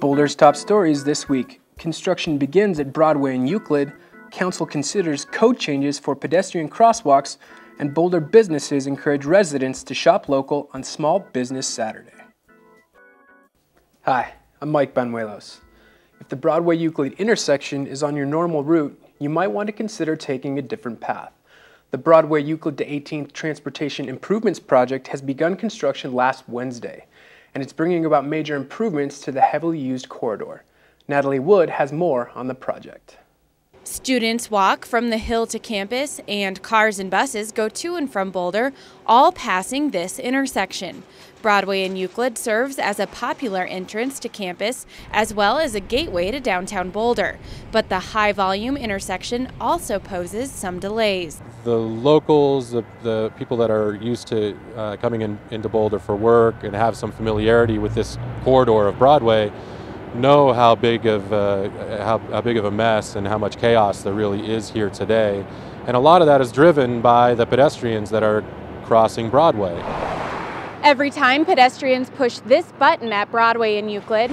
Boulder's top stories this week. Construction begins at Broadway and Euclid. Council considers code changes for pedestrian crosswalks, and Boulder businesses encourage residents to shop local on Small Business Saturday. Hi, I'm Mike Banuelos. If the Broadway Euclid intersection is on your normal route, you might want to consider taking a different path. The Broadway Euclid to 18th Transportation Improvements Project has begun construction last Wednesday, and it's bringing about major improvements to the heavily used corridor. Natalie Wood has more on the project. Students walk from the hill to campus, and cars and buses go to and from Boulder, all passing this intersection. Broadway and Euclid serves as a popular entrance to campus as well as a gateway to downtown Boulder. But the high-volume intersection also poses some delays. The locals, the people that are used to coming into Boulder for work and have some familiarity with this corridor of Broadway know how big of a mess and how much chaos there really is here today. And a lot of that is driven by the pedestrians that are crossing Broadway. Every time pedestrians push this button at Broadway and Euclid,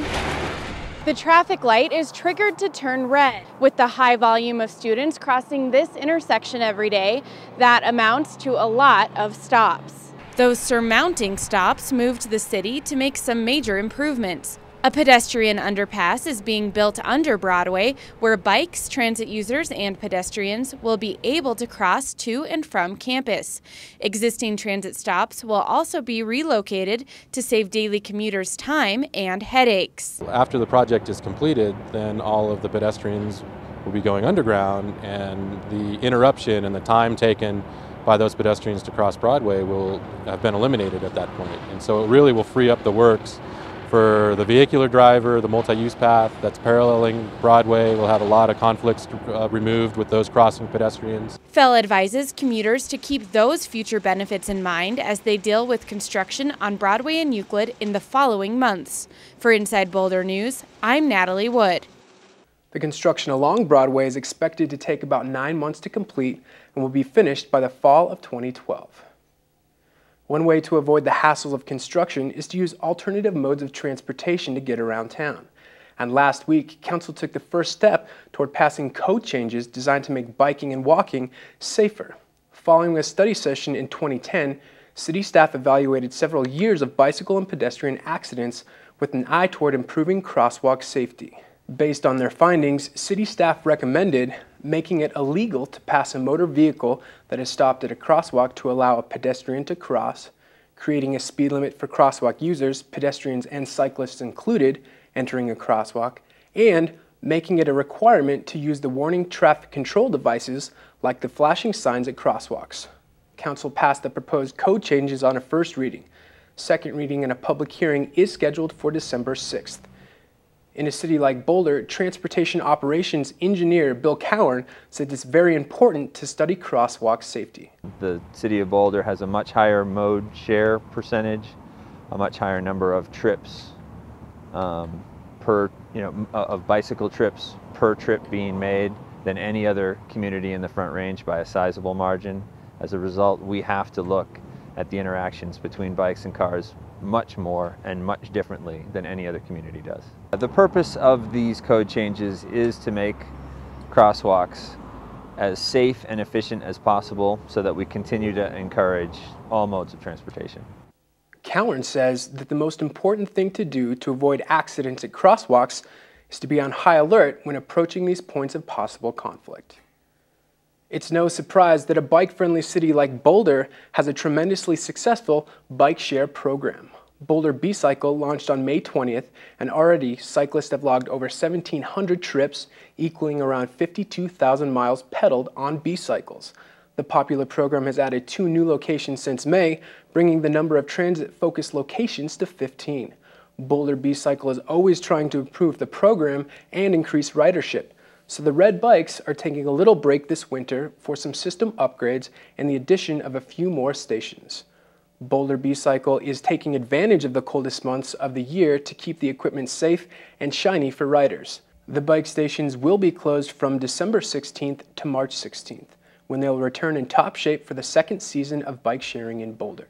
the traffic light is triggered to turn red. With the high volume of students crossing this intersection every day, that amounts to a lot of stops. Those surmounting stops moved the city to make some major improvements. A pedestrian underpass is being built under Broadway, where bikes, transit users, and pedestrians will be able to cross to and from campus. Existing transit stops will also be relocated to save daily commuters time and headaches. After the project is completed, then all of the pedestrians will be going underground, and the interruption and the time taken by those pedestrians to cross Broadway will have been eliminated at that point. And so it really will free up the works for the vehicular driver. The multi-use path that's paralleling Broadway will have a lot of conflicts removed with those crossing pedestrians. Fell advises commuters to keep those future benefits in mind as they deal with construction on Broadway and Euclid in the following months. For Inside Boulder News, I'm Natalie Wood. The construction along Broadway is expected to take about 9 months to complete and will be finished by the fall of 2012. One way to avoid the hassles of construction is to use alternative modes of transportation to get around town. And last week, Council took the first step toward passing code changes designed to make biking and walking safer. Following a study session in 2010, city staff evaluated several years of bicycle and pedestrian accidents with an eye toward improving crosswalk safety. Based on their findings, city staff recommended making it illegal to pass a motor vehicle that is stopped at a crosswalk to allow a pedestrian to cross, creating a speed limit for crosswalk users, pedestrians and cyclists included, entering a crosswalk, and making it a requirement to use the warning traffic control devices like the flashing signs at crosswalks. Council passed the proposed code changes on a first reading. Second reading and a public hearing is scheduled for December 6th. In a city like Boulder, transportation operations engineer Bill Cowan said it's very important to study crosswalk safety. The city of Boulder has a much higher mode share percentage, a much higher number of trips of bicycle trips per trip being made than any other community in the Front Range by a sizable margin. As a result, we have to look at the interactions between bikes and cars much more and much differently than any other community does. The purpose of these code changes is to make crosswalks as safe and efficient as possible so that we continue to encourage all modes of transportation. Cowan says that the most important thing to do to avoid accidents at crosswalks is to be on high alert when approaching these points of possible conflict. It's no surprise that a bike-friendly city like Boulder has a tremendously successful bike share program. Boulder B Cycle launched on May 20th, and already cyclists have logged over 1,700 trips, equaling around 52,000 miles pedaled on B cycles. The popular program has added 2 new locations since May, bringing the number of transit-focused locations to 15. Boulder B Cycle is always trying to improve the program and increase ridership. So the red bikes are taking a little break this winter for some system upgrades and the addition of a few more stations. Boulder B Cycle is taking advantage of the coldest months of the year to keep the equipment safe and shiny for riders. The bike stations will be closed from December 16th to March 16th, when they will return in top shape for the second season of bike sharing in Boulder.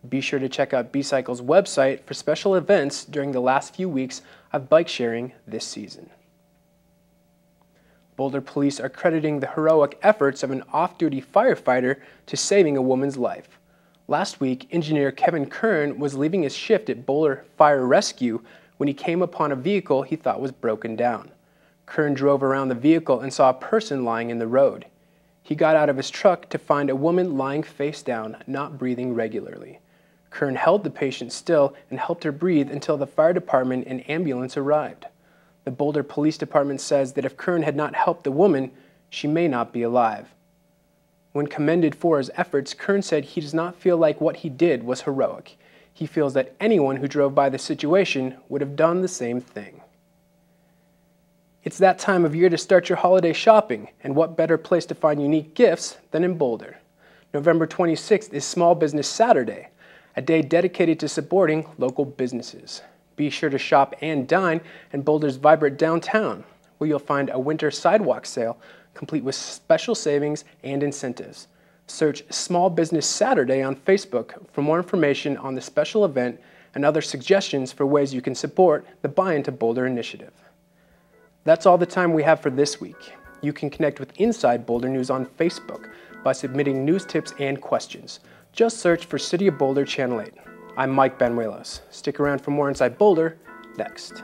Be sure to check out B Cycle's website for special events during the last few weeks of bike sharing this season. Boulder police are crediting the heroic efforts of an off-duty firefighter to saving a woman's life. Last week, engineer Kevin Kern was leaving his shift at Boulder Fire-Rescue when he came upon a vehicle he thought was broken down. Kern drove around the vehicle and saw a person lying in the road. He got out of his truck to find a woman lying face down, not breathing regularly. Kern held the patient still and helped her breathe until the fire department and ambulance arrived. The Boulder Police Department says that if Kern had not helped the woman, she may not be alive. When commended for his efforts, Kern said he does not feel like what he did was heroic. He feels that anyone who drove by the situation would have done the same thing. It's that time of year to start your holiday shopping, and what better place to find unique gifts than in Boulder? November 26th is Small Business Saturday, a day dedicated to supporting local businesses. Be sure to shop and dine in Boulder's vibrant downtown, where you'll find a winter sidewalk sale complete with special savings and incentives. Search Small Business Saturday on Facebook for more information on the special event and other suggestions for ways you can support the Buy Into Boulder initiative. That's all the time we have for this week. You can connect with Inside Boulder News on Facebook by submitting news tips and questions. Just search for City of Boulder Channel 8. I'm Mike Benuelos. Stick around for more Inside Boulder next.